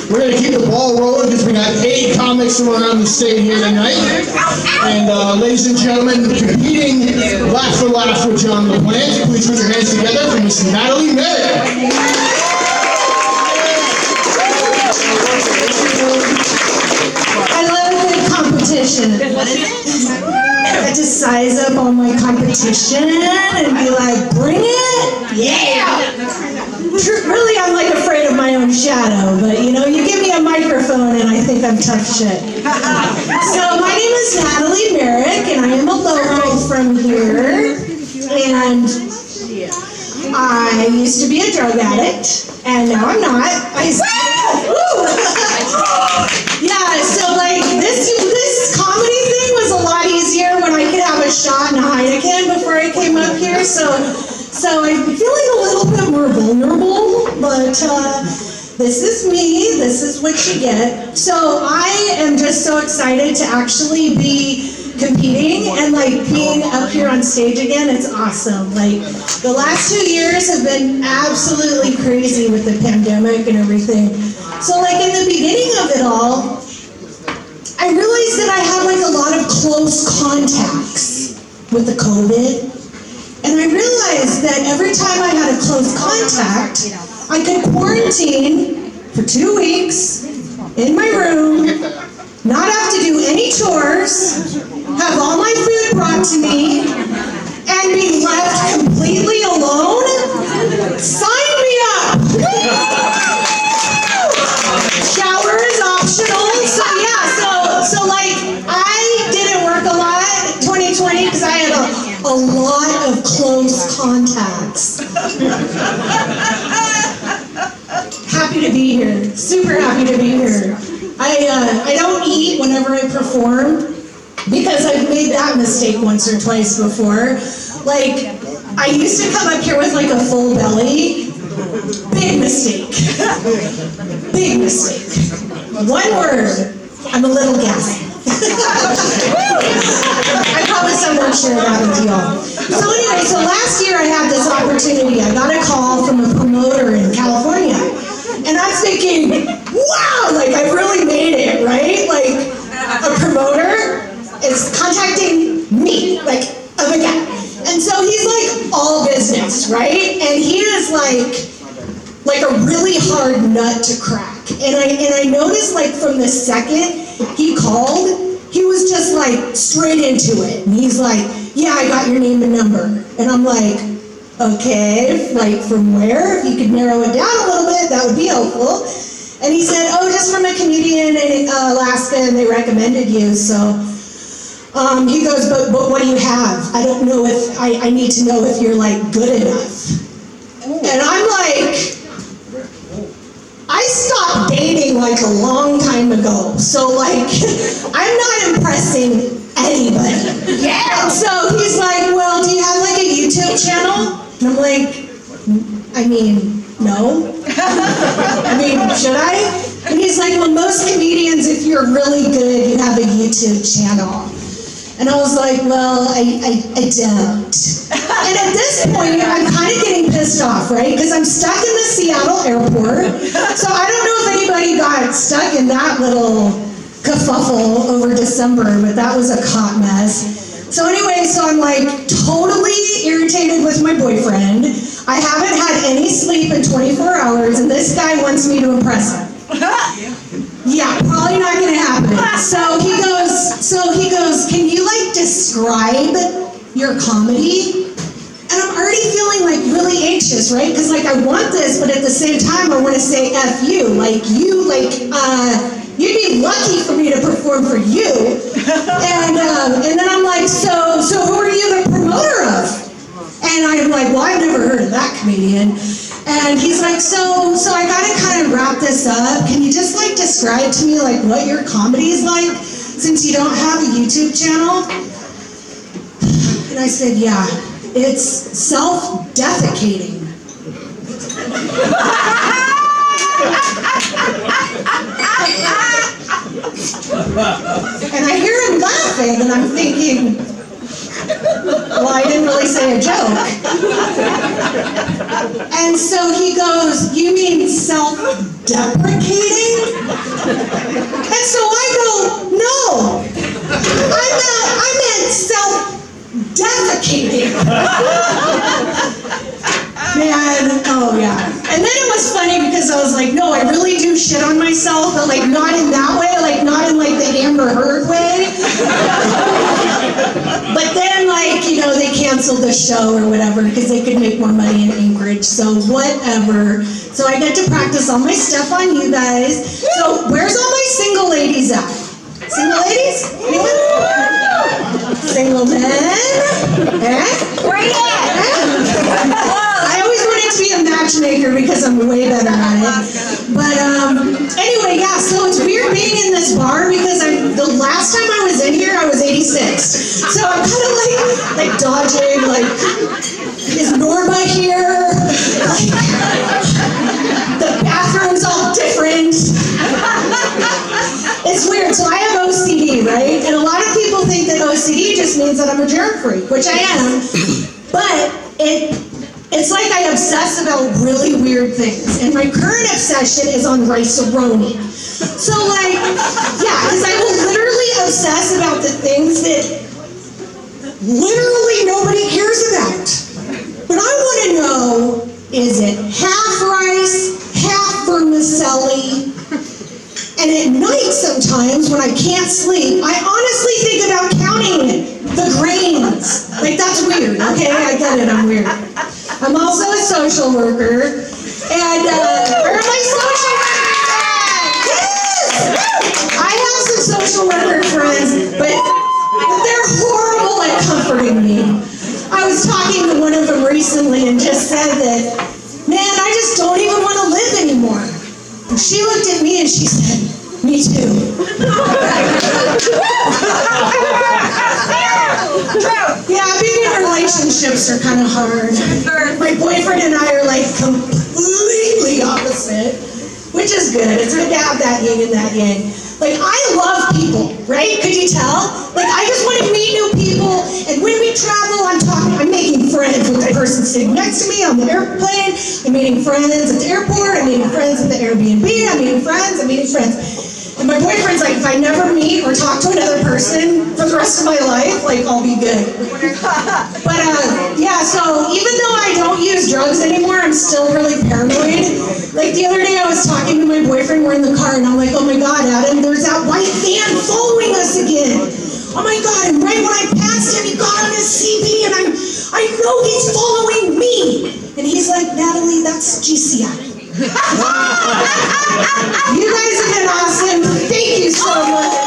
We're going to keep the ball rolling because we got 8 comics from around the state here tonight. And ladies and gentlemen, competing laugh for laugh with John LaPlante. Please put your hands together for Miss Natalie Merritt. I love good competition. I just size up all my competition and be like, bring it? Yeah! Really, I'm like afraid of my own shadow, but you know, you give me a microphone and I think I'm tough shit. So my name is Natalie Merritt, and I am a local from here, and I used to be a drug addict, and now I'm not. Yeah, so like this comedy thing was a lot easier when I could have a shot and a Heineken before I came up here, so I'm feeling a little bit more vulnerable, but this is me, this is what you get. So I am just so excited to actually be competing and like being up here on stage again. It's awesome. Like the last 2 years have been absolutely crazy with the pandemic and everything. So like in the beginning of it all, I realized that I had like a lot of close contacts with the COVID. And I realized that every time I had a close contact, I could quarantine for 2 weeks in my room, not have to do any chores, have all my food brought to me, and be left completely alone. Sign me up! Shower is optional, so yeah, so like I didn't work a lot 2020 because I had a lot of close contacts. Happy to be here, super happy to be here. I don't eat whenever I perform because I've made that mistake once or twice before. Like, I used to come up here with like a full belly. Big mistake. Big mistake. One word, I'm a little gassy. I promise I won't share that with y'all. So anyway, so last year I had this opportunity. I got a call from a promoter in California. And I'm thinking, wow, like I've really made it, right? Like a promoter is contacting me, like of a guy. And so he's like all business, right? And he is like a really hard nut to crack. And I noticed like from the second he called, he was just like straight into it. And he's like, yeah, I got your name and number. And I'm like, okay, like from where? If you could narrow it down a little bit, that would be helpful. And he said, oh, just from a comedian in Alaska, and they recommended you. So he goes, but what do you have? I don't know if, I need to know if you're like good enough. And I'm like, I stopped dating like a long time ago. So like, I'm not impressing anybody. Yeah. And so he's like, well, do you have like a YouTube channel? And I'm like, I mean, no. I mean, should I? And he's like, well, most comedians, if you're really good, you have a YouTube channel. And I was like, well, I don't. And at this point, I'm kind of getting pissed off, right? Because I'm stuck in the Seattle airport. So I don't know if anybody got stuck in that little kerfuffle over December, but that was a hot mess. So anyway, so I'm like totally irritated with my boyfriend. I haven't had any sleep in 24 hours, and this guy wants me to impress him. Yeah, probably not gonna happen. So he goes, can you like describe your comedy? And I'm already feeling like really anxious, right? Because like I want this, but at the same time I want to say F you. Like you, like you'd be lucky for me to perform for you. And then I'm like, so who are you the promoter of? And I'm like, well, I've never heard of that comedian. And he's like, so I gotta kind of wrap this up. Can you just like describe to me like what your comedy is like since you don't have a YouTube channel? And I said, yeah, it's self-defecating. And I hear him laughing and I'm thinking, Well, I didn't really say a joke. And so he goes, you mean self-deprecating? And so I go, no, I meant self-defecating. Man, oh yeah. And then it was funny because I was like, no, I really do shit on myself, but like not in that way, like not in like the Amber Heard way. But then like, you know, they canceled the show or whatever because they could make more money in Anchorage, so whatever. So I get to practice all my stuff on you guys. So where's all my single ladies at? Single ladies? Anyone? Single men? Eh? Where you at? I always wanted to be a matchmaker because I'm way better at it. But anyway, yeah, so it's weird being in this bar because the last time I was in here, I was 86. So I'm kind of like dodging, like, is Norma here? Like, the bathroom's all different. It's weird. So I have OCD, right? And a lot of people think that OCD just means that I'm a germ freak, which I am. But it's like I obsess about really weird things. And my current obsession is on rice-a-roni. So like, yeah, because I will literally obsess about the things that literally nobody cares about. But I want to know, is it half rice, half vermicelli? And at night sometimes when I can't sleep, I honestly think about counting the grains. Like that's weird, okay? I get it, I'm weird. I'm also a social worker. And where are my social workers at? Yes! I have some social worker friends, but they're horrible at comforting me. I was talking to one of them recently and just said that, man, I just don't even want to live anymore. And she looked at me and she said, me too. Yeah, being in relationships are kind of hard. My boyfriend and I are like completely opposite, which is good. It's good to have that yin and that yang. Like, I love people, right? Could you tell? Like, I just want to meet new people, and when we travel, I'm making friends with the person sitting next to me on the airplane. I'm meeting friends at the airport. I'm meeting friends at the Airbnb. I'm meeting friends. And my boyfriend's like, if I never meet or talk to another person for the rest of my life, like, I'll be good. But, yeah, so even though I don't use drugs anymore, I'm still really paranoid. Like, the other day I was talking to my boyfriend, we're in the car, and I'm like, oh my God, Adam, there's that white van following us again. Oh my God, and right when I passed him, he got on his CB, and I know he's following me. And he's like, Natalie, that's GCI. You guys have been awesome. Thank you so much.